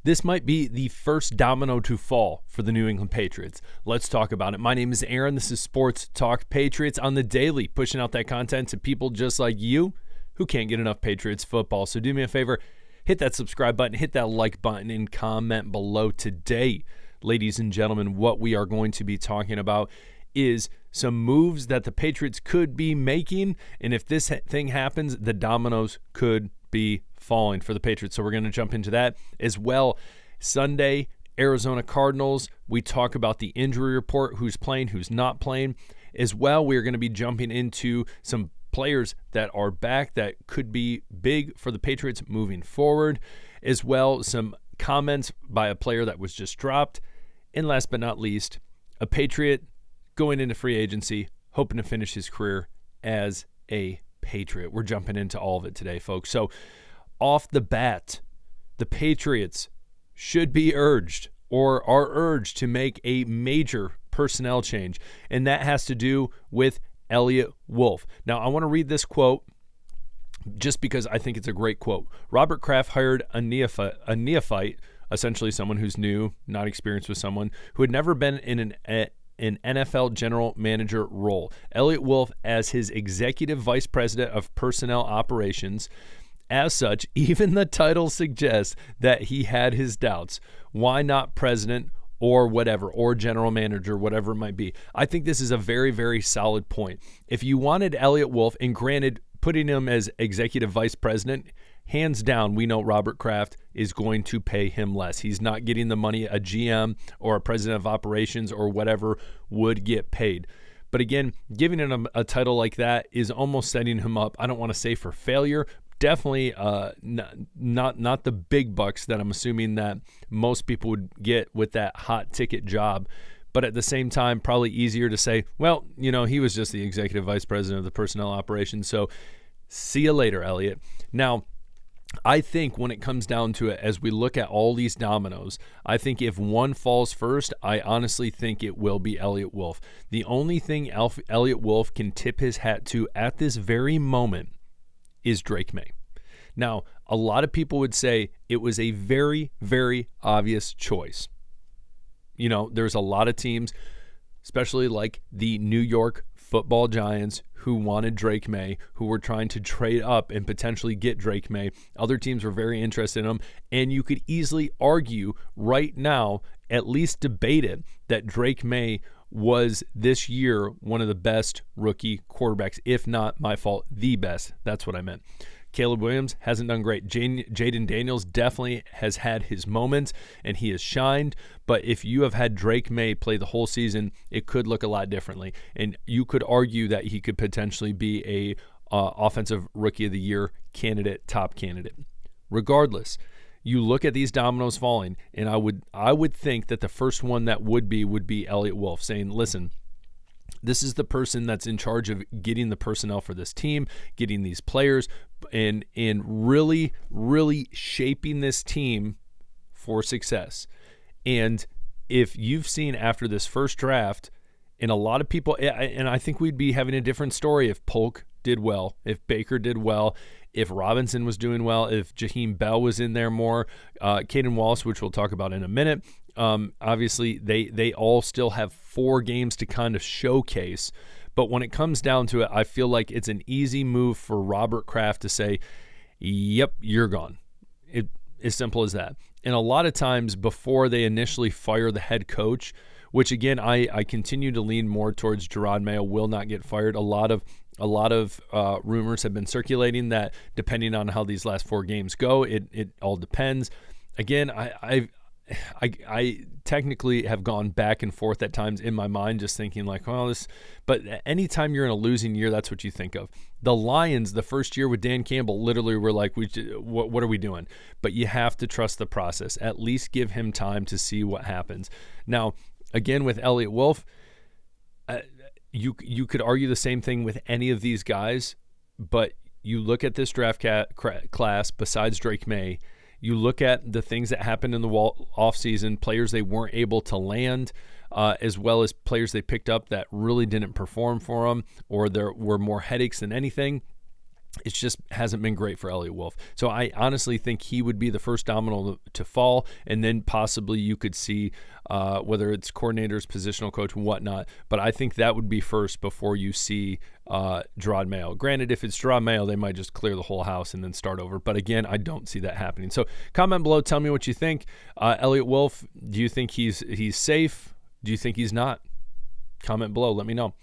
This might be the first domino to fall for the New England Patriots. Let's talk about it. My name is Aaron. This is Sports Talk Patriots on the daily, pushing out that content to people just like you who can't get enough Patriots football. So do me a favor, hit that subscribe button, hit that like button, and comment below today. Ladies and gentlemen, what we are going to be talking about is some moves that the Patriots could be making, and if this thing happens, the dominoes could be falling for the Patriots. So we're going to jump into that as well. Sunday, Arizona Cardinals. We talk about the injury report, who's playing, who's not playing. As well, we're going to be jumping into some players that are back that could be big for the Patriots moving forward. As well, some comments by a player that was just dropped. And last but not least, a Patriot going into free agency, hoping to finish his career as a Patriot. We're jumping into all of it today, folks. So off the bat, the Patriots should be urged or are urged to make a major personnel change, and that has to do with Elliott Wolf. Now, I want to read this quote just because I think it's a great quote. Robert Kraft hired a neophyte, essentially someone who's new, not experienced with someone who had never been in an NFL general manager role. Elliott Wolf as his executive vice president of personnel operations. As such, even the title suggests that he had his doubts. Why not president or whatever, or general manager, whatever it might be? I think this is a very, very solid point. If you wanted Elliott Wolf, and granted, putting him as executive vice president, hands down, we know Robert Kraft is going to pay him less. He's not getting the money a GM or a president of operations or whatever would get paid. But again, giving him a title like that is almost setting him up, I don't want to say for failure, definitely not the big bucks that I'm assuming that most people would get with that hot ticket job. But at the same time, probably easier to say, well, you know, he was just the executive vice president of the personnel operations. So see you later, Elliott. Now, I think when it comes down to it, as we look at all these dominoes, I think if one falls first, I honestly think it will be Elliott Wolf. The only thing Elliott Wolf can tip his hat to at this very moment is Drake May. Now, a lot of people would say it was a very, very obvious choice. You know, there's a lot of teams, especially like the New York Football Giants, who wanted Drake May, who were trying to trade up and potentially get Drake May. Other teams were very interested in him, and you could easily argue right now, at least debate it, that Drake May was this year one of the best rookie quarterbacks, if not, my fault, the best. That's what I meant. Caleb Williams hasn't done great. Jaden Daniels definitely has had his moments, and he has shined. But if you have had Drake May play the whole season, it could look a lot differently. And you could argue that he could potentially be a offensive rookie of the year candidate, top candidate. Regardless, you look at these dominoes falling, and I would think that the first one that would be Elliott Wolf, saying, listen, this is the person that's in charge of getting the personnel for this team, getting these players, and really, really shaping this team for success. And if you've seen after this first draft, and a lot of people, and I think we'd be having a different story if Polk did well, if Baker did well, if Robinson was doing well, if Jaheim Bell was in there more, Caden Wallace, which we'll talk about in a minute. Obviously, they all still have 4 games to kind of showcase. But when it comes down to it, I feel like it's an easy move for Robert Kraft to say, yep, you're gone. As simple as that. And a lot of times before they initially fire the head coach, which again, I continue to lean more towards Jerod Mayo will not get fired. A lot of rumors have been circulating that depending on how these last 4 games go, it all depends. Again, I technically have gone back and forth at times in my mind, just thinking like, well, this. But anytime you're in a losing year, that's what you think of. The Lions, the first year with Dan Campbell, literally were like, what are we doing? But you have to trust the process. At least give him time to see what happens. Now, again, with Elliott Wolf, you could argue the same thing with any of these guys, but you look at this draft class, besides Drake May, you look at the things that happened in the offseason, players they weren't able to land, as well as players they picked up that really didn't perform for them, or there were more headaches than anything. it just hasn't been great for Elliott Wolf. So I honestly think he would be the first domino to fall, and then possibly you could see whether it's coordinators, positional coach, whatnot. But I think that would be first before you see Gerard Mayo. Granted, if it's Gerard Mayo, they might just clear the whole house and then start over. But again, I don't see that happening. So comment below. Tell me what you think. Elliott Wolf, do you think he's safe? Do you think he's not? Comment below. Let me know.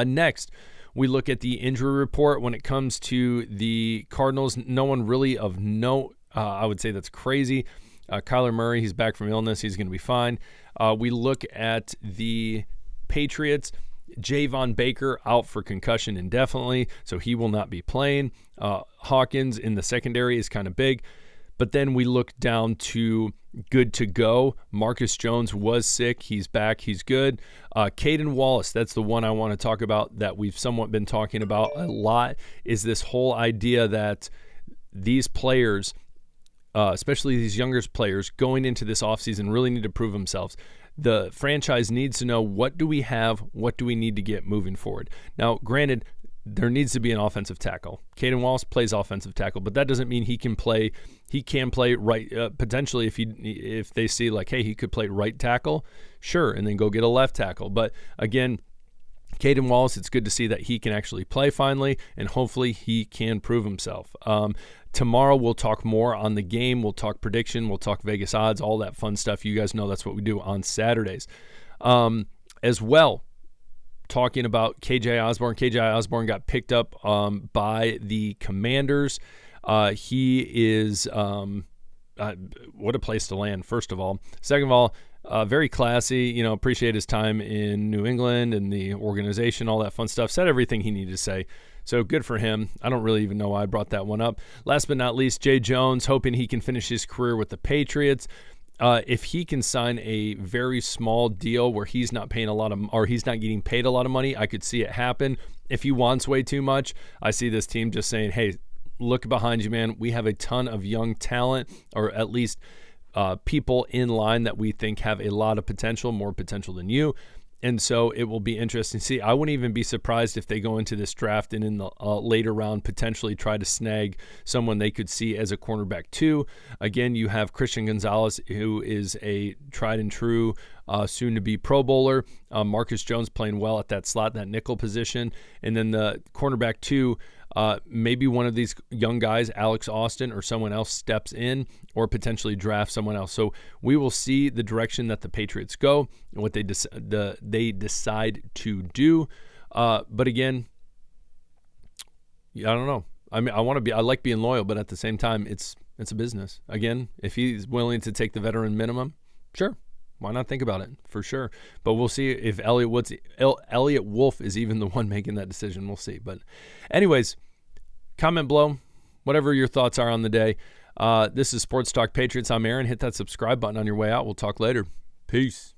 Next, we look at the injury report when it comes to the Cardinals. No one really of note. I would say that's crazy. Kyler Murray, he's back from illness. He's going to be fine. We look at the Patriots. Javon Baker out for concussion indefinitely, so he will not be playing. Hawkins in the secondary is kind of big. But then we look down to good to go. Marcus Jones was sick. He's back. He's good. Caden Wallace, that's the one I want to talk about that we've somewhat been talking about a lot, is this whole idea that these players, especially these younger players, going into this offseason really need to prove themselves. The franchise needs to know, what do we have? What do we need to get moving forward? Now, granted, there needs to be an offensive tackle. Caden Wallace plays offensive tackle, but that doesn't mean he can play. He can play right. Potentially, if they see like, hey, he could play right tackle, sure, and then go get a left tackle. But again, Caden Wallace, it's good to see that he can actually play finally, and hopefully he can prove himself. Tomorrow we'll talk more on the game. We'll talk prediction. We'll talk Vegas odds, all that fun stuff. You guys know that's what we do on Saturdays. As well, talking about KJ Osborne. KJ Osborne got picked up by the Commanders. He is what a place to land, first of all. Second of all, very classy. Appreciate his time in New England and the organization, all that fun stuff. Said everything he needed to say. So good for him. I don't really even know why I brought that one up. Last but not least, Jay Jones, hoping he can finish his career with the Patriots. If he can sign a very small deal where he's not paying he's not getting paid a lot of money, I could see it happen. If he wants way too much, I see this team just saying, hey, look behind you, man. We have a ton of young talent, or at least people in line that we think have a lot of potential, more potential than you. And so it will be interesting to see. I wouldn't even be surprised if they go into this draft and in the later round potentially try to snag someone they could see as a cornerback too. Again, you have Christian Gonzalez, who is a tried and true soon-to-be Pro Bowler. Marcus Jones playing well at that slot, that nickel position. And then the cornerback too, maybe one of these young guys, Alex Austin or someone else, steps in or potentially draft someone else. So we will see the direction that the Patriots go and what they decide to do. But again, I don't know. I mean, I like being loyal, but at the same time, it's a business. Again, if he's willing to take the veteran minimum, sure. Why not think about it? For sure. But we'll see if Elliott Wolf is even the one making that decision. We'll see. But anyways, comment below whatever your thoughts are on the day. This is Sports Talk Patriots. I'm Aaron. Hit that subscribe button on your way out. We'll talk later. Peace.